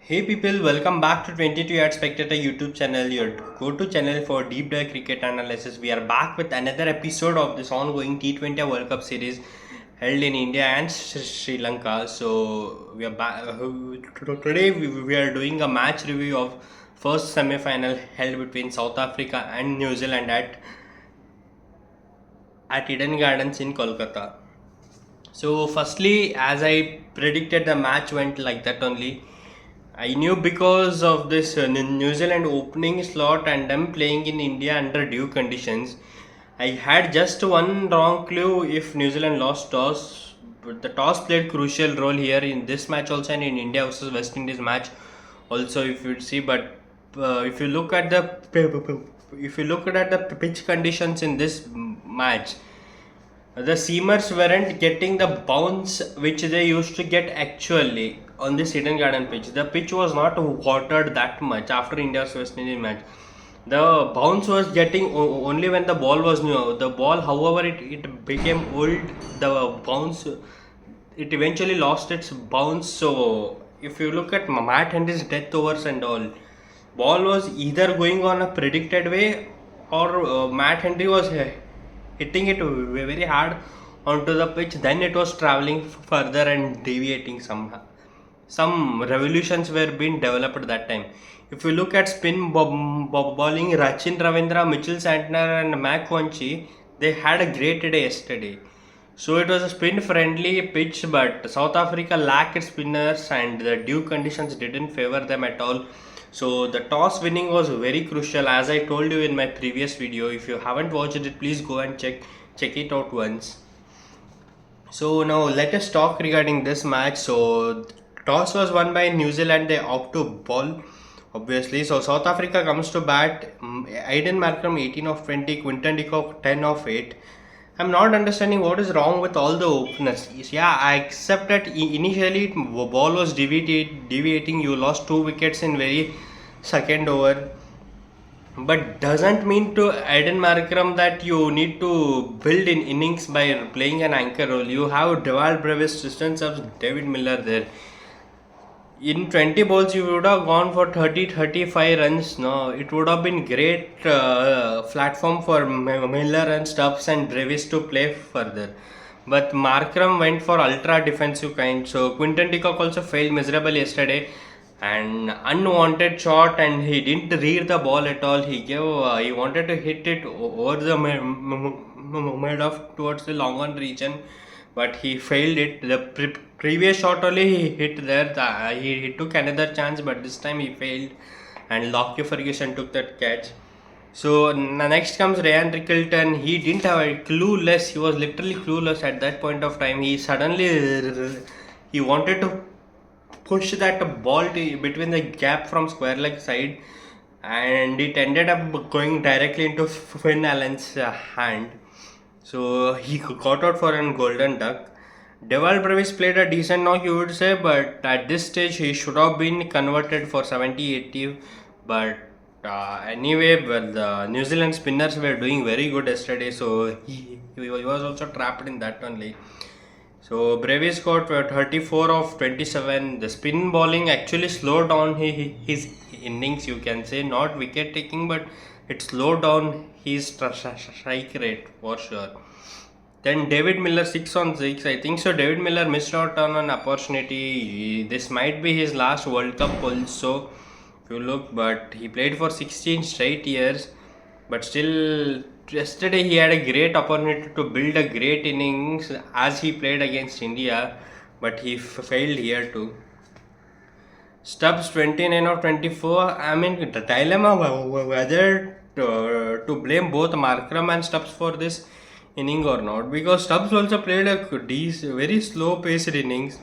Hey people, welcome back to 22i Spectator YouTube channel, your go-to channel for deep dive cricket analysis. We are back with another episode of this ongoing T20i World Cup Series held in India and Sri Lanka. So we are back today. We are doing a match review of first semi-final held between South Africa and New Zealand at Eden Gardens in Kolkata. So, firstly, as I predicted, the match went like that only. I knew because of this New Zealand opening slot and them playing in India under due conditions. I had just one wrong clue if New Zealand lost toss, but the toss played crucial role here in this match also and in India versus West Indies match also if you see. But if you look at the pitch conditions in this match, the seamers weren't getting the bounce which they used to get actually on this Eden Garden pitch. The pitch was not watered that much after India's West Indies match. The bounce was getting only when the ball was new. The ball, however, it became old. The bounce, it eventually lost its bounce. So, if you look at Matt Henry's death overs and all, ball was either going on a predicted way or Matt Henry was hitting it very hard onto the pitch. Then it was traveling further and deviating somehow. Some revolutions were being developed that time. If you look at spin bowling, Rachin Ravindra, Mitchell Santner, and Mac Wanchi, they had a great day yesterday. So it was a spin friendly pitch, but South Africa lacked spinners and the due conditions didn't favor them at all. So the toss winning was very crucial, as I told you in my previous video. If you haven't watched it, please go and check it out once. So now let us talk regarding this match. So toss was won by New Zealand. They opt to ball, obviously. So South Africa comes to bat. Aiden Markram 18 of 20, Quinton de Kock 10 of 8. I'm not understanding what is wrong with all the openers. Yeah, I accept that initially ball was deviating. You lost 2 wickets in very second over, but doesn't mean to Aiden Markram that you need to build in innings by playing an anchor role. You have Dewald Brevis, Tristan Subs, David Miller there. In 20 balls, you would have gone for 30-35 runs. No, it would have been great platform for Miller and Stubbs and Brevis to play further. But Markram went for ultra defensive kind. So Quinton de Kock also failed miserably yesterday. And unwanted shot, and he didn't read the ball at all. He wanted to hit it over the mid off towards the long on region, but he failed it. The previous shot only he hit there. He took another chance, but this time he failed, and Lockie Ferguson took that catch. So next comes Ryan Rickleton. He didn't have a clueless. He was literally clueless at that point of time. He suddenly he wanted to push that ball between the gap from square leg side, and it ended up going directly into Finn Allen's hand. So he got out for a golden duck. Dewald Brevis played a decent knock, you would say, but at this stage he should have been converted for 70-80. But anyway, well, the New Zealand spinners were doing very good yesterday, so he was also trapped in that only. So Brevis got 34 of 27. The spin bowling actually slowed down his innings, you can say, not wicket taking, but it slowed down his strike rate for sure. Then David Miller 6 on 6. I think so. David Miller missed out on an opportunity. This might be his last World Cup also, if you look, but he played for 16 straight years. But still, yesterday he had a great opportunity to build a great innings as he played against India, but he failed here too. Stubbs 29 of 24. I mean, the dilemma whether to blame both Markram and Stubbs for this inning or not, because Stubbs also played a very slow paced innings.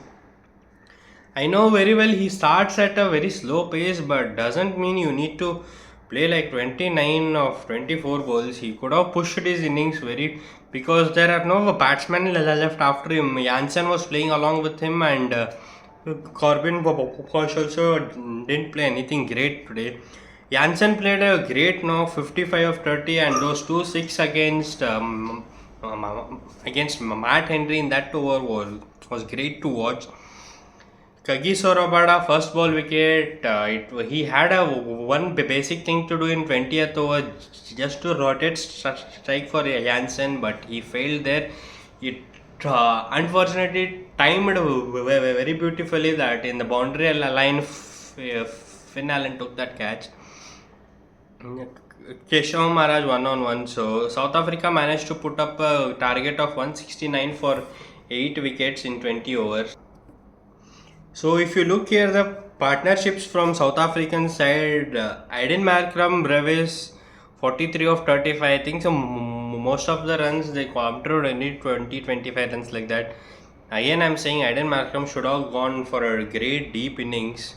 I know very well he starts at a very slow pace, but doesn't mean you need to play like 29 of 24 balls. He could have pushed his innings very, because there are no batsmen left after him. Jansen was playing along with him, and Corbin Bosch also didn't play anything great today. Jansen played a great 55 of 30, and those 2 6 against Matt Henry in that over was great to watch. Kagiso Rabada, first ball wicket. He had a one basic thing to do in 20th over, just to rotate strike for Jansen, but he failed there. It unfortunately timed very beautifully that in the boundary line, Finn Allen took that catch. Keshav Maharaj 1 on 1. So South Africa managed to put up a target of 169 for 8 wickets in 20 overs. So if you look here, the partnerships from South African side, Aiden Markram, Brevis, 43 of 35. I think so. Most of the runs they contributed only 20-25 runs like that. Again, I'm saying Aiden Markram should have gone for a great deep innings.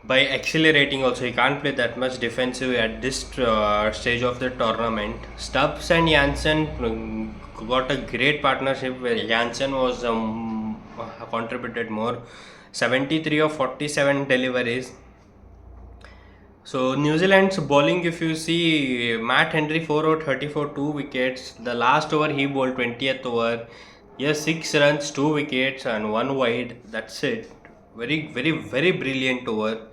By accelerating also, he can't play that much defensive at this stage of the tournament. Stubbs and Jansen got a great partnership where Jansen was contributed more, 73 of 47 deliveries. So New Zealand's bowling, if you see, Matt Henry 4 over 34, 2 wickets. The last over he bowled 20th over. Yes, 6 runs, 2 wickets and 1 wide. That's it. Very, very, very brilliant over.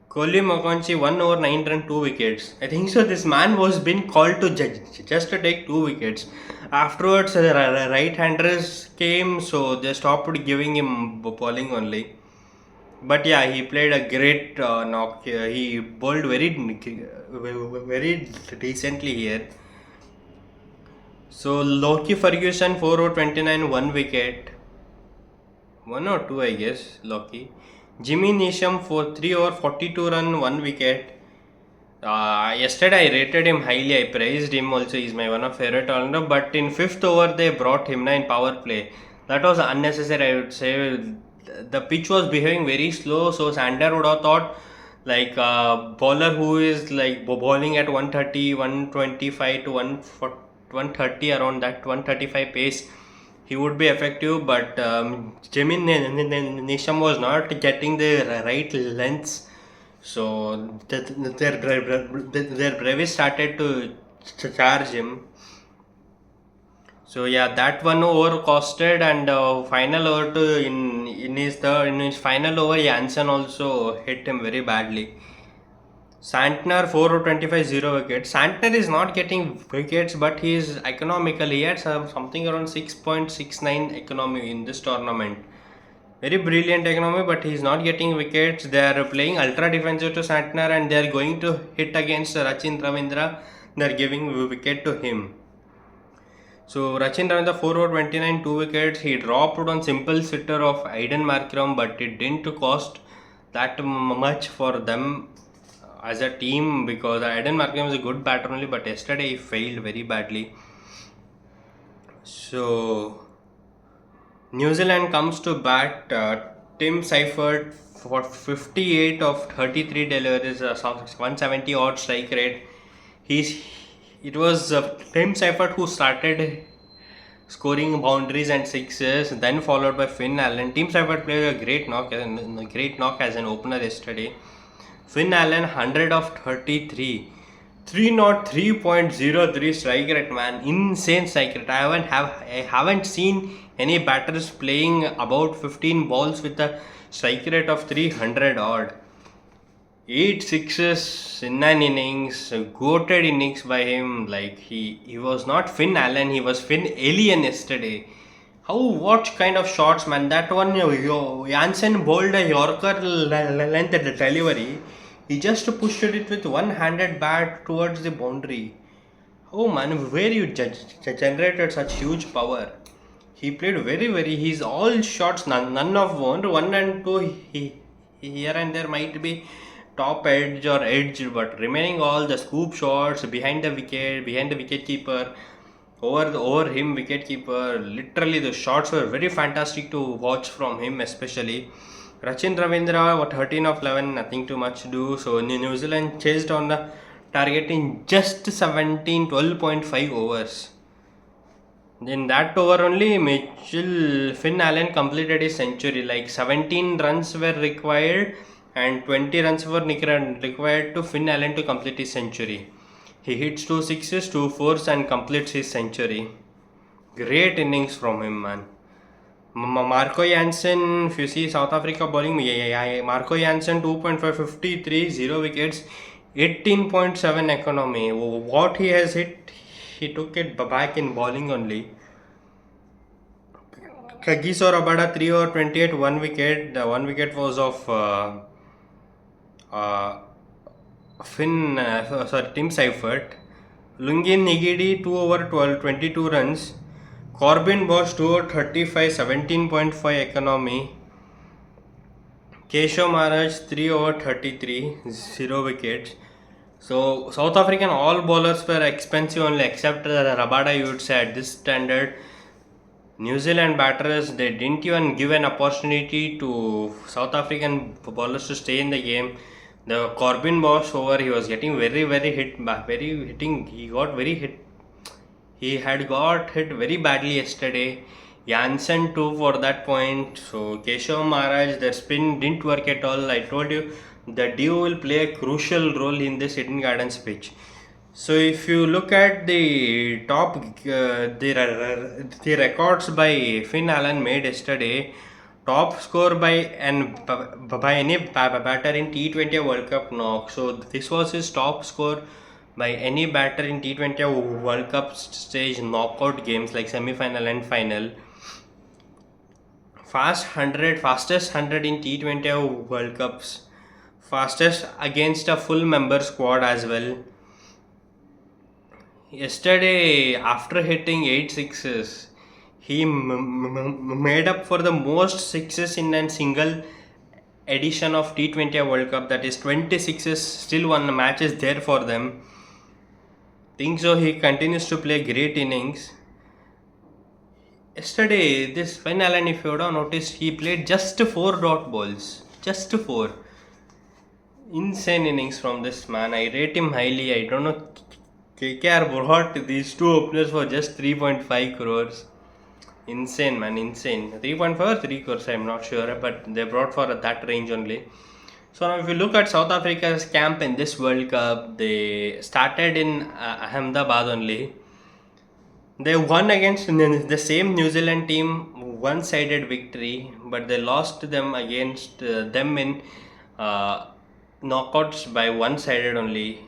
Kohli Makanchi 1 over 9 run, 2 wickets. I think so. This man was been called to just to take 2 wickets. Afterwards, the right-handers came, so they stopped giving him bowling only. But yeah, he played a great knock. He bowled very decently here. So Lockie Ferguson 4 over 29, 1 wicket. 1 or 2, I guess. Lockie. Jimmy Neesham for 3 over 42 run, 1 wicket. Yesterday I rated him highly. I praised him also. He's my one of favorite all-rounder. But in 5th over they brought him in power play. That was unnecessary, I would say. The pitch was behaving very slow, so Sander would have thought like a bowler who is like bowling at 130, 125 to 130 around that 135 pace, he would be effective. But Jimmy Neesham was not getting the right lengths, so their brevis started to charge him. So yeah, that one over costed, and final over to in his final over, Jansen also hit him very badly. Santner 4 over 25, 0 wickets. Santner is not getting wickets, but he is economical. He had something around 6.69 economy in this tournament. Very brilliant economy, but he is not getting wickets. They are playing ultra defensive to Santner, and they are going to hit against Rachin Ravindra. They are giving wicket to him. So Rachin Ravindra 4 over 29, 2 wickets. He dropped on simple sitter of Aiden Markram, but it didn't cost that much for them as a team, because Aiden Markram is a good batter only, but yesterday he failed very badly. So New Zealand comes to bat. Tim Seifert for 58 of 33 deliveries, 170 odd strike rate. It was Tim Seifert who started scoring boundaries and sixes, then followed by Finn Allen. Tim Seifert played a great knock as an opener yesterday. Finn Allen 100 of 33, 303.03 strike rate, man, insane strike rate. I haven't seen any batters playing about 15 balls with a strike rate of 300 odd. 8 sixes in an innings, goated innings by him. Like he was not Finn Allen, he was Finn Alien yesterday. What kind of shots, man? That one, Jansen bowled a Yorker length at the delivery. He just pushed it with one-handed bat towards the boundary. Oh man, where you generated such huge power? He played very. His all shots, none of one and two. Here and there might be top edge or edge, but remaining all the scoop shots behind the wicket keeper, over him wicket keeper. Literally, the shots were very fantastic to watch from him, especially. Rachin Ravindra 13 of 11, nothing too much to do. So New Zealand chased on the target in just 12.5 overs. In that over only, Finn Allen completed his century. Like 17 runs were required and 20 runs were required to Finn Allen to complete his century. He hits 2 sixes, 2 fours and completes his century. Great innings from him, man. Marco Jansen, if you see South Africa bowling, Marco Jansen 2.5, 53, 0 wickets, 18.7 economy. What he has hit, he took it back in bowling only. Kagiso Rabada 3 over 28, 1 wicket. The 1 wicket was of uh, Tim Seifert. Lungin Nigidi 2 over 12, 22 runs. Corbin Bosch 2 over 35, 17.5 economy. Keshav Maharaj 3 over 33, 0 wickets. So South African all bowlers were expensive only except Rabada. You would say at this standard, New Zealand batters, they didn't even give an opportunity to South African bowlers to stay in the game. The Corbin Bosch over, he was getting very hit back, very hitting. He got very hit. He had got hit very badly yesterday. Jansen too for that point. So Keshav Maharaj, their spin didn't work at all. I told you the dew will play a crucial role in this Eden Gardens pitch. So if you look at the top, the records by Finn Allen made yesterday, top score by any batter in T20 World Cup knock. So this was his top score by any batter in T20 World Cup stage knockout games like semi-final and final. Fastest 100 in T20 World Cups, fastest against a full member squad as well. Yesterday, after hitting 8 sixes, he made up for the most sixes in a single edition of T20 World Cup. That is 26s. Still one match is there for them. Think so. He continues to play great innings. Yesterday, this Finn Allen, if you would have noticed, he played just 4 dot balls. Just 4. Insane innings from this man. I rate him highly. I don't know. KKR brought these two openers for just 3.5 crores. Insane, man, insane. 3.5 or 3 crores, I'm not sure, but they brought for that range only. So now if you look at South Africa's camp in this World Cup, they started in Ahmedabad only. They won against the same New Zealand team, one-sided victory, but they lost them against them in knockouts by one-sided only.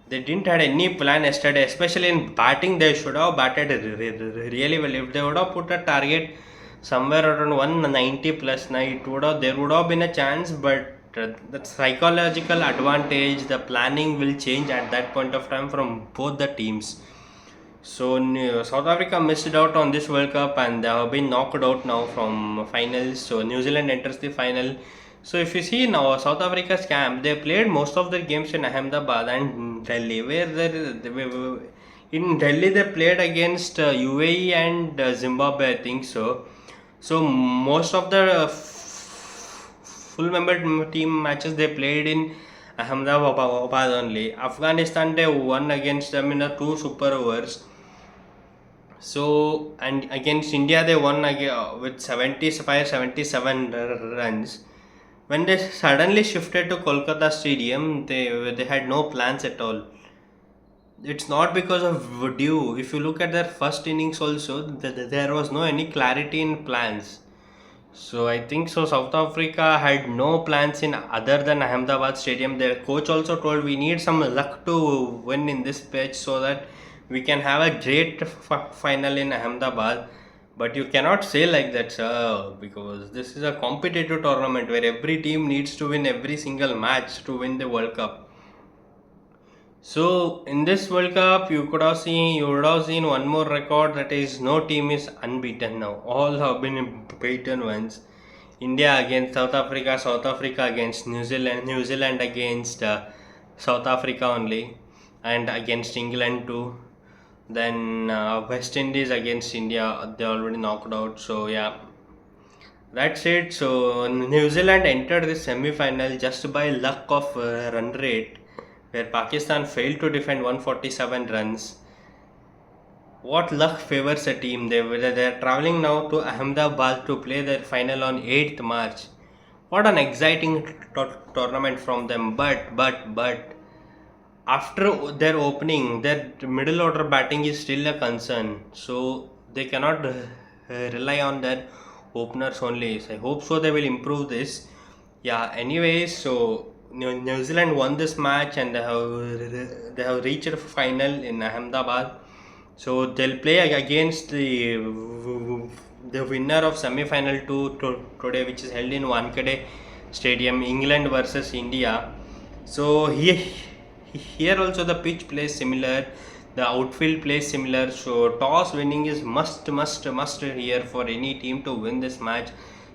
They didn't had any plan yesterday, especially in batting. They should have batted really well. If they would have put a target somewhere around 190 plus, now there would have been a chance. But the psychological advantage, the planning will change at that point of time from both the teams. So South Africa missed out on this World Cup and they have been knocked out now from finals. So New Zealand enters the final. So if you see now South Africa's camp, they played most of their games in Ahmedabad and Delhi. In Delhi they played against UAE and Zimbabwe, I think so. So most of the full member team matches they played in Ahmedabad only. Afghanistan they won against them in a 2 super overs. So and against India they won with 75-77 runs. When they suddenly shifted to Kolkata Stadium, they had no plans at all. It's not because of dew. If you look at their first innings also, there was no any clarity in plans. So I think so. South Africa had no plans in other than Ahmedabad Stadium. Their coach also told we need some luck to win in this pitch so that we can have a great final in Ahmedabad. But you cannot say like that, sir, because this is a competitive tournament where every team needs to win every single match to win the World Cup. So in this World Cup, you would have seen one more record, that is no team is unbeaten now. All have been beaten once. India against South Africa against New Zealand against South Africa only, and against England too. Then West Indies against India, they already knocked out. So yeah, that's it. So New Zealand entered the semi-final just by luck of run rate, where Pakistan failed to defend 147 runs. What luck favors a team? They're traveling now to Ahmedabad to play their final on 8th March. What an exciting tournament from them. But after their opening, their middle order batting is still a concern. So they cannot rely on their openers only. So I hope so they will improve this. Yeah. Anyways, so New Zealand won this match and they have reached the final in Ahmedabad. So they'll play against the winner of semi-final today, which is held in Wankhede Stadium, England versus India. So here also the pitch plays similar, the outfield plays similar. So toss winning is must here for any team to win this match.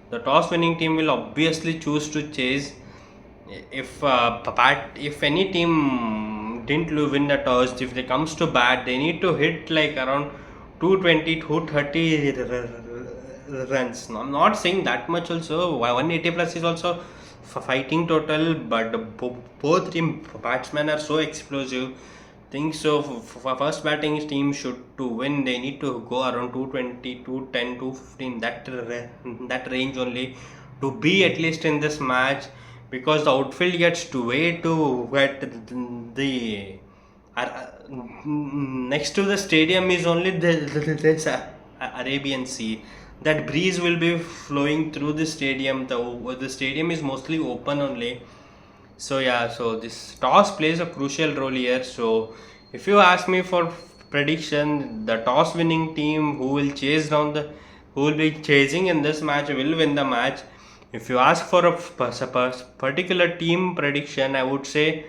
The toss winning team will obviously choose to chase. If any team didn't win the toss, if they comes to bat, they need to hit like around 220 230 runs. No, I'm not saying that much also. 180 plus is also fighting total, but both team batsmen are so explosive. Think so. For first batting team should to win, they need to go around 220, 210, 215, that range only to be at least in this match, because the outfield gets to way too wet. The next to the stadium is only this Arabian Sea. That breeze will be flowing through the stadium. The stadium is mostly open only. So yeah, so this toss plays a crucial role here. So if you ask me for prediction, the toss winning team who will be chasing in this match will win the match. If you ask for a particular team prediction, I would say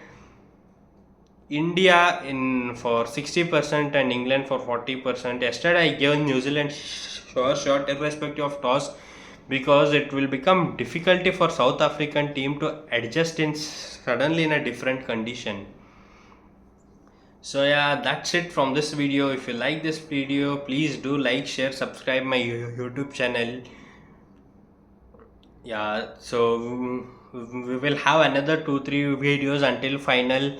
India in for 60% and England for 40%. Yesterday I gave New Zealand sure shot irrespective of toss, because it will become difficulty for South African team to adjust in suddenly in a different condition. So yeah, that's it from this video. If you like this video, please do like, share, subscribe my YouTube channel. Yeah, so we will have another 2-3 videos until final,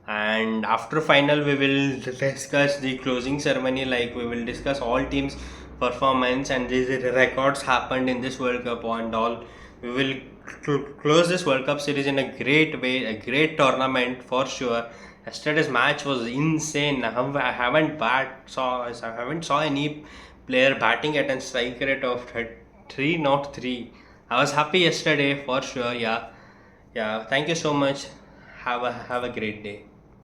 and after final we will discuss the closing ceremony, like we will discuss all teams performance and these records happened in this World Cup and all. We will close this World Cup series in a great way, a great tournament for sure. Yesterday's match was insane. I haven't saw any player batting at a strike rate of 303. I was happy yesterday for sure. Yeah, yeah. Thank you so much. Have a great day.